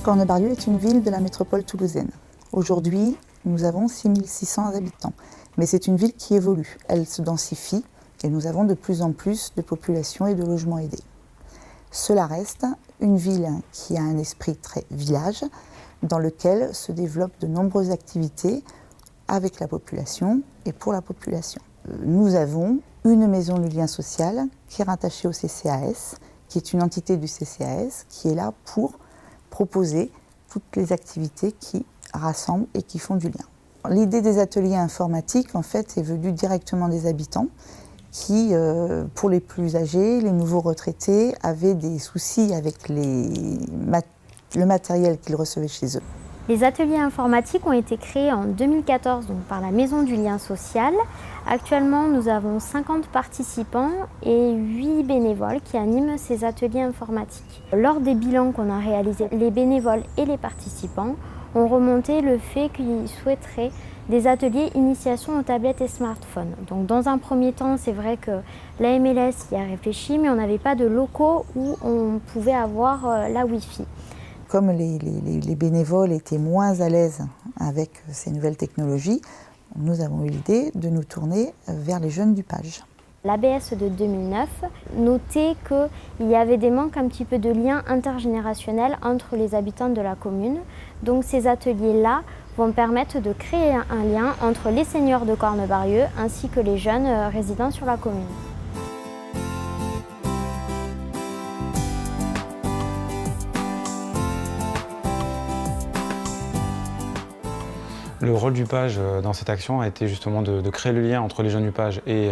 Cornebarieux est une ville de la métropole toulousaine. Aujourd'hui, nous avons 6600 habitants, mais c'est une ville qui évolue. Elle se densifie et nous avons de plus en plus de population et de logements aidés. Cela reste une ville qui a un esprit très village, dans lequel se développent de nombreuses activités avec la population et pour la population. Nous avons une maison du lien social qui est rattachée au CCAS, qui est une entité du CCAS, qui est là pour proposer toutes les activités qui rassemblent et qui font du lien. L'idée des ateliers informatiques, en fait, est venue directement des habitants qui, pour les plus âgés, les nouveaux retraités, avaient des soucis avec le matériel qu'ils recevaient chez eux. Les ateliers informatiques ont été créés en 2014 donc par la Maison du lien social. Actuellement, nous avons 50 participants et 8 bénévoles qui animent ces ateliers informatiques. Lors des bilans qu'on a réalisés, les bénévoles et les participants ont remonté le fait qu'ils souhaiteraient des ateliers initiation aux tablettes et smartphones. Donc dans un premier temps, c'est vrai que la MLS y a réfléchi, mais on n'avait pas de locaux où on pouvait avoir la Wi-Fi. Comme les bénévoles étaient moins à l'aise avec ces nouvelles technologies, nous avons eu l'idée de nous tourner vers les jeunes du PAGE. L'ABS de 2009 notait qu'il y avait des manques un petit peu de liens intergénérationnels entre les habitants de la commune. Donc ces ateliers-là vont permettre de créer un lien entre les seniors de Cornebarieux ainsi que les jeunes résidents sur la commune. Le rôle du PAGE dans cette action a été justement de créer le lien entre les jeunes du PAGE et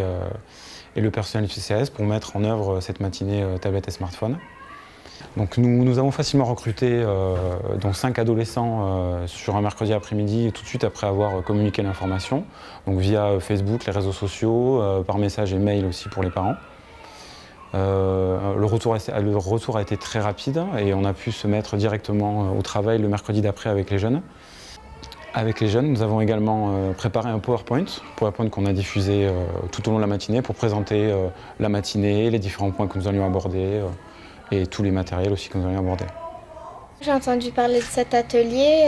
le personnel du CCAS pour mettre en œuvre cette matinée tablette et smartphone. Donc nous avons facilement recruté 5 adolescents sur un mercredi après-midi, tout de suite après avoir communiqué l'information, donc via Facebook, les réseaux sociaux, par message et mail aussi pour les parents. Le retour a été très rapide et on a pu se mettre directement au travail le mercredi d'après avec les jeunes. Avec les jeunes, nous avons également préparé un PowerPoint qu'on a diffusé tout au long de la matinée pour présenter la matinée, les différents points que nous allions aborder et tous les matériels aussi que nous allions aborder. J'ai entendu parler de cet atelier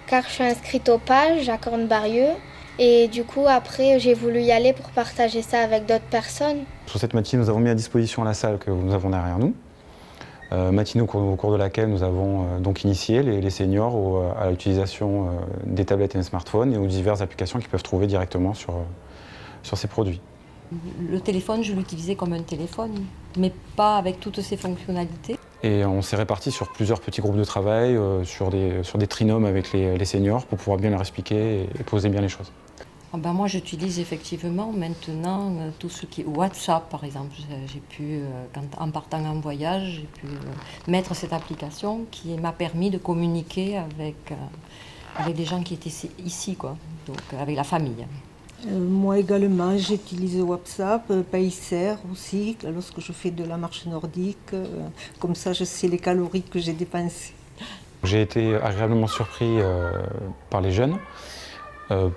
car je suis inscrite au PAGE à Cornebarieux et du coup après j'ai voulu y aller pour partager ça avec d'autres personnes. Sur cette matinée, nous avons mis à disposition la salle que nous avons derrière nous. Matinée au cours de laquelle nous avons donc initié les seniors à l'utilisation des tablettes et des smartphones et aux diverses applications qu'ils peuvent trouver directement sur ces produits. Le téléphone, je l'utilisais comme un téléphone, mais pas avec toutes ses fonctionnalités. Et on s'est répartis sur plusieurs petits groupes de travail, sur des trinômes avec les seniors pour pouvoir bien leur expliquer et poser bien les choses. Moi, j'utilise effectivement maintenant tout ce qui est WhatsApp, par exemple. J'ai pu, en partant en voyage, j'ai pu mettre cette application qui m'a permis de communiquer avec des gens qui étaient ici, quoi, donc avec la famille. Moi également, j'utilise WhatsApp, Pacer aussi, lorsque je fais de la marche nordique. Comme ça, je sais les calories que j'ai dépensées. J'ai été agréablement surpris par les jeunes.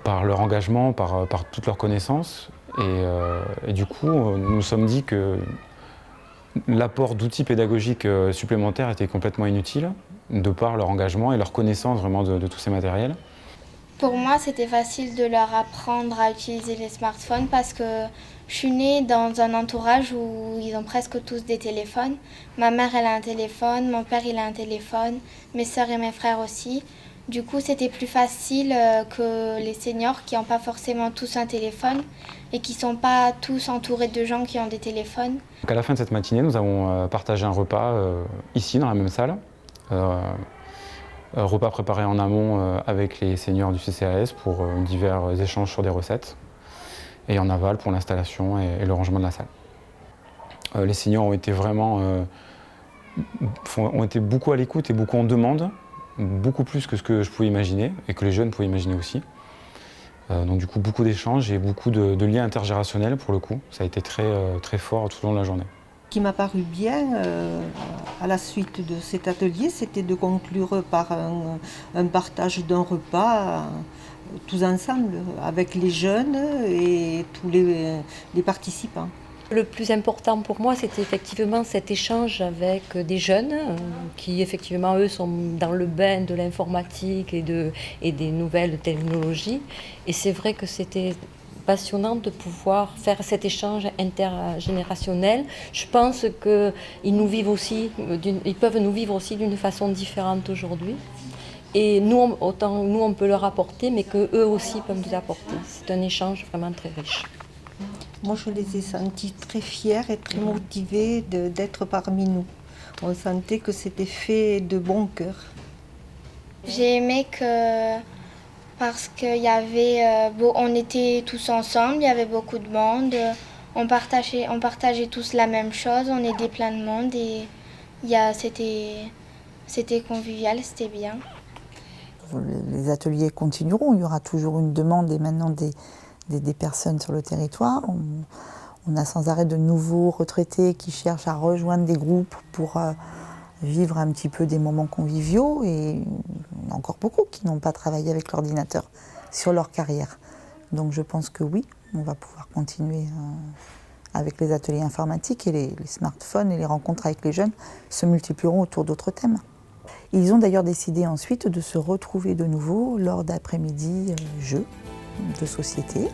Par leur engagement, par toutes leurs connaissances. Et du coup, nous nous sommes dit que l'apport d'outils pédagogiques supplémentaires était complètement inutile, de par leur engagement et leur connaissance vraiment de tous ces matériels. Pour moi, c'était facile de leur apprendre à utiliser les smartphones parce que je suis née dans un entourage où ils ont presque tous des téléphones. Ma mère, elle a un téléphone, mon père, il a un téléphone, mes sœurs et mes frères aussi. Du coup, c'était plus facile que les seniors qui n'ont pas forcément tous un téléphone et qui ne sont pas tous entourés de gens qui ont des téléphones. Donc à la fin de cette matinée, nous avons partagé un repas ici, dans la même salle. Repas préparé en amont avec les seniors du CCAS pour divers échanges sur des recettes. Et en aval pour l'installation et le rangement de la salle. Les seniors ont été beaucoup à l'écoute et beaucoup en demande. Beaucoup plus que ce que je pouvais imaginer et que les jeunes pouvaient imaginer aussi. Donc du coup, beaucoup d'échanges et beaucoup de liens intergénérationnels pour le coup. Ça a été très fort tout au long de la journée. Ce qui m'a paru bien à la suite de cet atelier, c'était de conclure par un partage d'un repas tous ensemble avec les jeunes et tous les participants. Le plus important pour moi, c'était effectivement cet échange avec des jeunes qui, effectivement, eux, sont dans le bain de l'informatique et des nouvelles technologies. Et c'est vrai que c'était passionnant de pouvoir faire cet échange intergénérationnel. Je pense qu'ils nous vivent aussi, ils peuvent nous vivre aussi d'une façon différente aujourd'hui. Et nous, autant nous, on peut leur apporter, mais qu'eux aussi peuvent nous apporter. C'est un échange vraiment très riche. Moi, je les ai sentis très fiers et très motivés d'être parmi nous. On sentait que c'était fait de bon cœur. J'ai aimé que, parce qu'il y avait, on était tous ensemble, il y avait beaucoup de monde, on partageait tous la même chose, on aidait plein de monde et c'était convivial, c'était bien. Les ateliers continueront, il y aura toujours une demande et maintenant des personnes sur le territoire. On a sans arrêt de nouveaux retraités qui cherchent à rejoindre des groupes pour vivre un petit peu des moments conviviaux et il y en a encore beaucoup qui n'ont pas travaillé avec l'ordinateur sur leur carrière. Donc je pense que oui, on va pouvoir continuer avec les ateliers informatiques et les smartphones et les rencontres avec les jeunes se multiplieront autour d'autres thèmes. Ils ont d'ailleurs décidé ensuite de se retrouver de nouveau lors d'après-midi jeux de société.